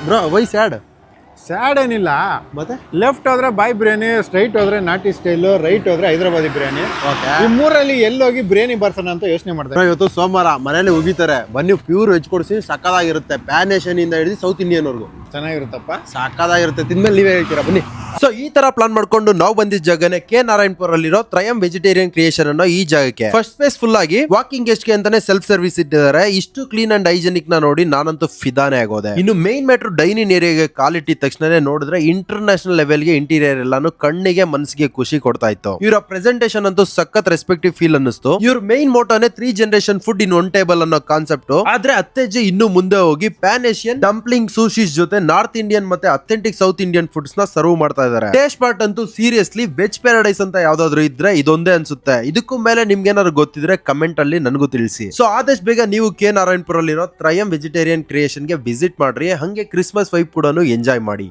Bro Y sad sad ಏನಿಲ್ಲ. ಮತ್ತೆ left ಹೋದ್ರೆ ಬಾಯ್ ಬಿರಿಯಾನಿ, ಸ್ಟ್ರೈಟ್ ಹೋದ್ರೆ ನಾಟಿ ಸ್ಟೈಲು, ರೈಟ್ ಹೋದ್ರೆ ಹೈದರಾಬಾದಿ ಬಿರಿಯಾನಿ. ಓಕೆ ಈ ಮೂರಲ್ಲಿ ಎಲ್ಲೋಗಿ ಬಿರಿಯಾನಿ ಬರ್ಸೋಣ ಅಂತ ಯೋಚನೆ ಮಾಡ್ತಾರೆ. ಇವತ್ತು ಸೋಮವಾರ ಮನೇಲಿ ಉಗಿತಾರೆ, ಬನ್ನಿ ಪ್ಯೂರ್ ವೆಜ್ ಕೊಡಿಸಿ ಸಕ್ಕದಾಗಿರುತ್ತೆ. ಪ್ಯಾನ್ ಏಷಿಯನ್ ಇಂದ ಹಿಡಿದು ಸೌತ್ ಇಂಡಿಯನ್ ವರ್ಗು ಚೆನ್ನಾಗಿರುತ್ತಪ್ಪ. ಸಕ್ಕದಾಗಿರುತ್ತೆ. ತಿಂದ್ಮೇಲೆ ನೀವೇ ಹೇಳ್ತೀರಾ ಬನ್ನಿ. ಸೊ ಈ ತರ ಪ್ಲಾನ್ ಮಾಡ್ಕೊಂಡು ನಾವು ಬಂದಿದ್ದ ಜಾಗನೇ ಕೆ ನಾರಾಯಣಪುರ ಅಲ್ಲಿರೋ ತ್ರಯಂ ವೆಜಿಟೇರಿಯನ್ ಕ್ರಿಯೇಷನ್ ಅನ್ನೋ ಈ ಜಾಗಕ್ಕೆ. ಫಸ್ಟ್ ಸ್ಪೇಸ್ ಫುಲ್ ಆಗಿ ವಾಕಿಂಗ್ ಗೆಸ್ಟ್ ಗೆ ಅಂತಾನೆ ಸೆಲ್ಫ್ ಸರ್ವಿಸ್ ಇಟ್ಟಿದ್ದಾರೆ. ಇಷ್ಟು ಕ್ಲೀನ್ ಅಂಡ್ ಹೈಜೆನಿಕ್ ನ ನೋಡಿ ನಾನಂತೂ ಫಿದಾನೆ ಆಗೋದೆ. ಇನ್ನು ಮೇನ್ ಮ್ಯಾಟ್ರು ಡೈನಿಂಗ್ ಏರಿಯಾಗೆ ಕಾಲಿಟ್ಟಿದ ತಕ್ಷಣ ನೋಡಿದ್ರೆ ಇಂಟರ್ನ್ಯಾಷನಲ್ ಲೆವೆಲ್ ಗೆ ಇಂಟೀರಿಯರ್ ಎಲ್ಲಾನು ಕಣ್ಣಿಗೆ ಮನಸ್ಸಿಗೆ ಖುಷಿ ಕೊಡ್ತಾ ಇತ್ತು. ಇವರ ಪ್ರೆಸೆಂಟೇಷನ್ ಅಂತೂ ಸಖತ್ ರೆಸ್ಪೆಕ್ಟಿವ್ ಫೀಲ್ ಅನ್ನಿಸ್ತು. ಇವ್ರ ಮೇನ್ ಮೋಟೋನೆ 3 generation food in one table ಅನ್ನೋ ಕಾನ್ಸೆಪ್ಟ್. ಆದ್ರೆ ಅತ್ತೆಜ್ಜೆ ಇನ್ನು ಮುಂದೆ ಹೋಗಿ ಪ್ಯಾನ್ ಏಷಿಯನ್ ಡಂಪ್ಲಿಂಗ್ ಸೂಶೀಸ್ ಜೊತೆ ನಾರ್ತ್ ಇಂಡಿಯನ್ ಮತ್ತೆ ಅಥೆಂಟಿಕ್ ಸೌತ್ ಇಂಡಿಯನ್ ಫುಡ್ಸ್ ನ ಸರ್ವ್ ಮಾಡ್ತಾ ಇದ್ದಾರೆ. ಟೇಸ್ಟ್ ಪಾರ್ಟ್ ಅಂತೂ ಸೀರಿಯಸ್ಲಿ ವೆಜ್ ಪ್ಯಾರಡೈಸ್ ಅಂತ ಯಾವ್ದಾದ್ರು ಇದ್ರೆ ಇದೊಂದೇ ಅನ್ಸುತ್ತೆ. ಇದಕ್ಕೂ ಮೇಲೆ ನಿಮ್ಗೆ ಏನಾದ್ರು ಗೊತ್ತಿದ್ರೆ ಕಮೆಂಟ್ ಅಲ್ಲಿ ನನಗೂ ತಿಳಿಸಿ. ಸೊ ಆದಷ್ಟು ಬೇಗ ನೀವು ಕೆ ನಾರಾಯಣಪುರ ಅಲ್ಲಿರೋ ತ್ರಯಂ ವೆಜಿಟೇರಿಯನ್ ಕ್ರಿಯೇಷನ್ ಗೆ ವಿಸಿಟ್ ಮಾಡ್ರಿ. ಹಂಗೆ ಕ್ರಿಸ್ಮಸ್ ವೈಬ್ ಕೂಡ ಎಂಜಾಯ್ ಮಾಡಿ.